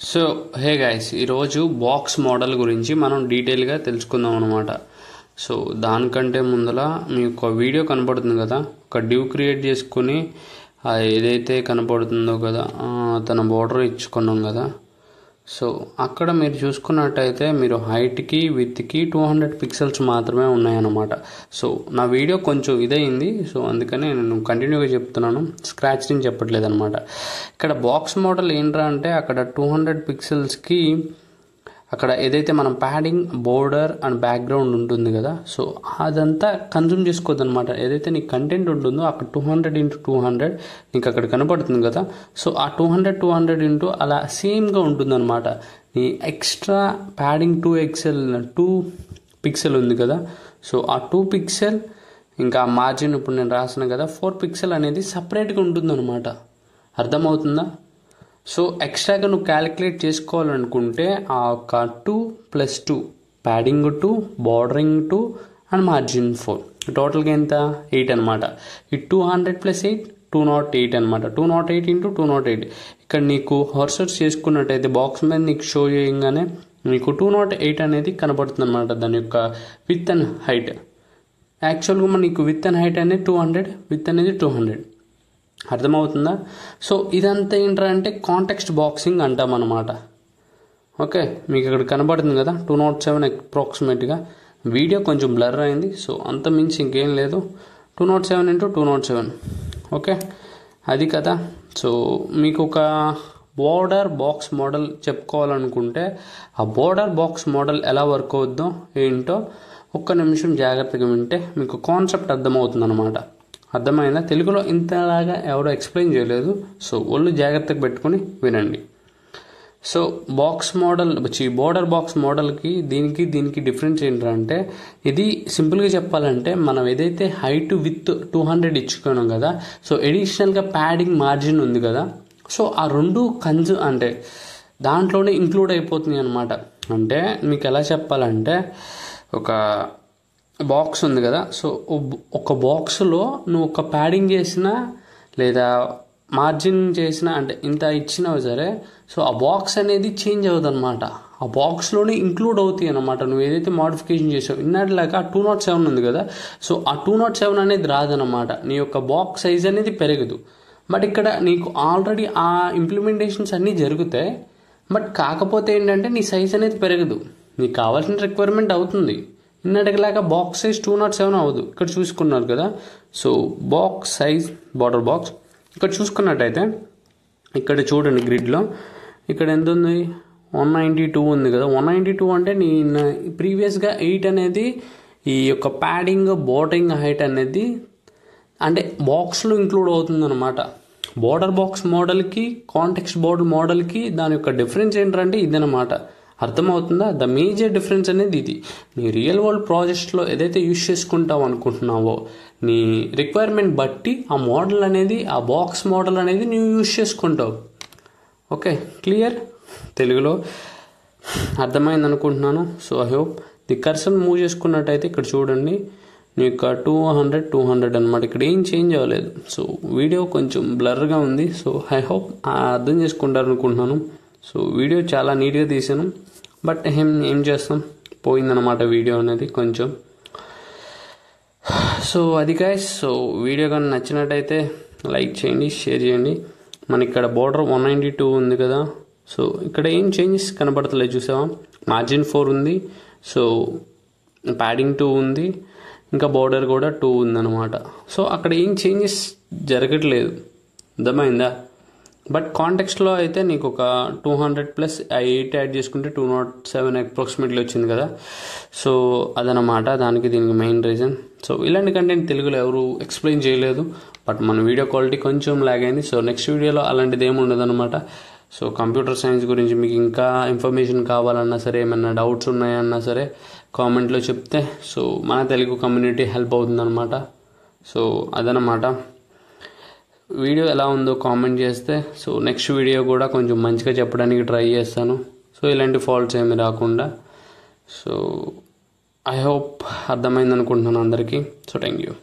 So hey guys, ఈరోజు box model గురించి మనం డీటెయిల్గా తెలుసుకుందాం అనమాట. సో దానికంటే ముందర మీకు వీడియో కనపడుతుంది కదా, ఒక డివ్ క్రియేట్ చేసుకుని ఏదైతే కనపడుతుందో కదా తన బోర్డర్ ఇచ్చుకున్నాం కదా. సో అక్కడ మీరు చూసుకున్నట్టయితే మీరు హైట్కి విత్కి 200 పిక్సెల్స్ మాత్రమే ఉన్నాయన్నమాట. సో నా వీడియో కొంచెం ఇదైంది, సో అందుకని నేను కంటిన్యూగా చెప్తున్నాను, స్క్రాచ్ నుంచి చెప్పట్లేదు అనమాట. ఇక్కడ బాక్స్ మోడల్ ఏంట్రా అంటే అక్కడ 200 పిక్సెల్స్కి అక్కడ ఏదైతే మనం ప్యాడింగ్, బోర్డర్ అండ్ బ్యాక్గ్రౌండ్ ఉంటుంది కదా, సో అదంతా కన్జ్యూమ్ చేసుకోవద్దు అనమాట. ఏదైతే నీ కంటెంట్ ఉంటుందో అక్కడ 200x200 నీకు అక్కడ కనపడుతుంది కదా. సో ఆ 200 ఇంటూ అలా సేమ్గా ఉంటుందన్నమాట. నీ ఎక్స్ట్రా ప్యాడింగ్ 2 పిక్సెల్ ఉంది కదా, సో ఆ 2 పిక్సెల్ ఇంకా మార్జిన్ ఇప్పుడు నేను రాసిన కదా 4 పిక్సెల్ అనేది సపరేట్గా ఉంటుందన్నమాట. అర్థమవుతుందా? సో ఎక్స్ట్రాగా నువ్వు క్యాలిక్యులేట్ చేసుకోవాలనుకుంటే ఆ ఒక 2+2 ప్యాడింగ్ 2, బార్డరింగ్ 2 అండ్ మార్జిన్ 4 టోటల్గా ఎంత 8 అనమాట. ఈ 200+8 208 అనమాట. 208 ఇంటూ 208 ఇక్కడ నీకు హార్సర్స్ చేసుకున్నట్టయితే బాక్స్ మీద నీకు షో చేయగానే నీకు 208 అనేది కనబడుతుంది అనమాట. దాని యొక్క విత్ అండ్ హైట్ యాక్చువల్గా నీకు విత్ అండ్ హైట్ అనేది 200, విత్ అనేది 200. అర్థమవుతుందా? సో ఇదంతా ఏంట్రా అంటే కాంటెక్స్ట్ బాక్సింగ్ అంటాం అన్నమాట. ఓకే, మీకు ఇక్కడ కనబడుతుంది కదా 207 అప్రాక్సిమేట్గా. వీడియో కొంచెం బ్లర్ అయింది, సో అంత మించి ఇంకేం లేదు. 207 ఇంటూ 207. ఓకే, అది కదా. సో మీకు ఒక బోర్డర్ బాక్స్ మోడల్ చెప్పుకోవాలనుకుంటే ఆ బోర్డర్ బాక్స్ మోడల్ ఎలా వర్క్ అవుద్దో ఏంటో ఒక్క నిమిషం జాగ్రత్తగా వింటే మీకు కాన్సెప్ట్ అర్థమవుతుంది అనమాట. అర్థమైందా? తెలుగులో ఇంతలాగా ఎవరో ఎక్స్ప్లెయిన్ చేయలేదు, సో ఒళ్ళు జాగ్రత్తగా పెట్టుకుని వినండి. So box model border box మోడల్కి దీనికి డిఫరెన్స్ ఏంటంటే, ఇది సింపుల్గా చెప్పాలంటే మనం ఏదైతే హైట్ విత్ 200 ఇచ్చుకున్నాం కదా, సో ఎడిషనల్గా ప్యాడింగ్ మార్జిన్ ఉంది కదా, సో ఆ రెండు అంటే దాంట్లోనే ఇంక్లూడ్ అయిపోతుంది అనమాట. అంటే మీకు ఎలా చెప్పాలంటే ఒక బాక్స్ ఉంది కదా, సో ఒక బాక్స్లో నువ్వు ఒక ప్యాడింగ్ చేసినా లేదా మార్జిన్ చేసినా అంటే ఇంత ఇచ్చినా సరే, సో ఆ బాక్స్ అనేది చేంజ్ అవ్వదు అనమాట. ఆ బాక్స్లోనే ఇంక్లూడ్ అవుతాయి అనమాట. నువ్వు ఏదైతే మోడిఫికేషన్ చేసావు ఇన్నట్లాగా 207 ఉంది కదా, సో ఆ 207 అనేది రాదనమాట. నీ యొక్క బాక్స్ సైజ్ అనేది పెరగదు. బట్ ఇక్కడ నీకు ఆల్రెడీ ఆ ఇంప్లిమెంటేషన్స్ అన్నీ జరుగుతాయి, బట్ కాకపోతే ఏంటంటే నీ సైజ్ అనేది పెరగదు. నీకు కావాల్సిన రిక్వైర్మెంట్ అవుతుంది. ఇన్నటిలాగా బాక్స్ సైజ్ 207 అవ్వదు. ఇక్కడ చూసుకున్నారు కదా, so box size border box ఇక్కడ చూసుకున్నట్టయితే ఇక్కడ చూడండి గ్రిడ్లో ఇక్కడ ఎంత ఉంది, 192 ఉంది కదా. 192 అంటే నీ ప్రీవియస్గా 8 అనేది ఈ యొక్క ప్యాడింగ్ బోర్డరింగ్ హైట్ అనేది అంటే బాక్స్లో ఇంక్లూడ్ అవుతుందన్నమాట. బోర్డర్ బాక్స్ మోడల్కి కాంటెక్స్ట్ బోర్డర్ మోడల్కి దాని యొక్క డిఫరెన్స్ ఏంటంటే ఇదనమాట. అర్థమవుతుందా? ద మేజర్ డిఫరెన్స్ అనేది ఇది. నీ రియల్ వరల్డ్ ప్రాజెక్ట్స్లో ఏదైతే యూజ్ చేసుకుంటావు అనుకుంటున్నావో నీ రిక్వైర్మెంట్ బట్టి ఆ మోడల్ అనేది, ఆ బాక్స్ మోడల్ అనేది నువ్వు యూజ్ చేసుకుంటావు. Okay, clear? తెలుగులో అర్థమైంది అనుకుంటున్నాను. So I hope the cursor move చేసుకున్నట్టయితే ఇక్కడ చూడండి నీకు 200 అనమాట. ఇక్కడ ఏం చేంజ్ అవ్వలేదు. సో వీడియో కొంచెం బ్లర్గా ఉంది, సో ఐ హోప్ అర్థం చేసుకుంటారు అనుకుంటున్నాను. సో వీడియో చాలా నీట్గా తీసాను, బట్ ఏం చేస్తాం, పోయిందనమాట వీడియో అనేది కొంచెం. సో అది గైస్, సో వీడియో కానీ నచ్చినట్టయితే లైక్ చేయండి, షేర్ చేయండి. మన ఇక్కడ బోర్డర్ 192 ఉంది కదా, సో ఇక్కడ ఏం చేంజెస్ కనబడతలేదు చూసావా. మార్జిన్ 4 ఉంది, సో ప్యాడింగ్ 2 ఉంది, ఇంకా బోర్డర్ కూడా 2 ఉందన్నమాట. సో అక్కడ ఏం చేంజెస్ జరగట్లేదు. అర్థమైందా? బట్ కాంటెక్స్ట్లో అయితే నీకు ఒక 200+8 యాడ్ చేసుకుంటే 207 అప్రాక్సిమేట్లీ వచ్చింది కదా. సో అదనమాట దానికి దీనికి మెయిన్ రీజన్. సో ఇలాంటి కంటెంట్ తెలుగులో ఎవరు ఎక్స్ప్లెయిన్ చేయలేదు, బట్ మన వీడియో క్వాలిటీ కొంచెం లాగ్ అయింది. సో నెక్స్ట్ వీడియోలో అలాంటిది ఏమి ఉండదు అనమాట. సో కంప్యూటర్ సైన్స్ గురించి మీకు ఇంకా ఇన్ఫర్మేషన్ కావాలన్నా సరే, ఏమైనా డౌట్స్ ఉన్నాయన్నా సరే కామెంట్లో చెప్తే సో మన తెలుగు కమ్యూనిటీ హెల్ప్ అవుతుందన్నమాట. సో అదనమాట. వీడియో ఎలా ఉందో కామెంట్ చేస్తే సో నెక్స్ట్ వీడియో కూడా కొంచెం మంచిగా చెప్పడానికి ట్రై చేస్తాను. సో ఇలాంటి ఫాల్ట్స్ ఏమి రాకుండా. సో ఐ హోప్ అర్థమైంది అనుకుంటున్నాను అందరికీ. So thank you.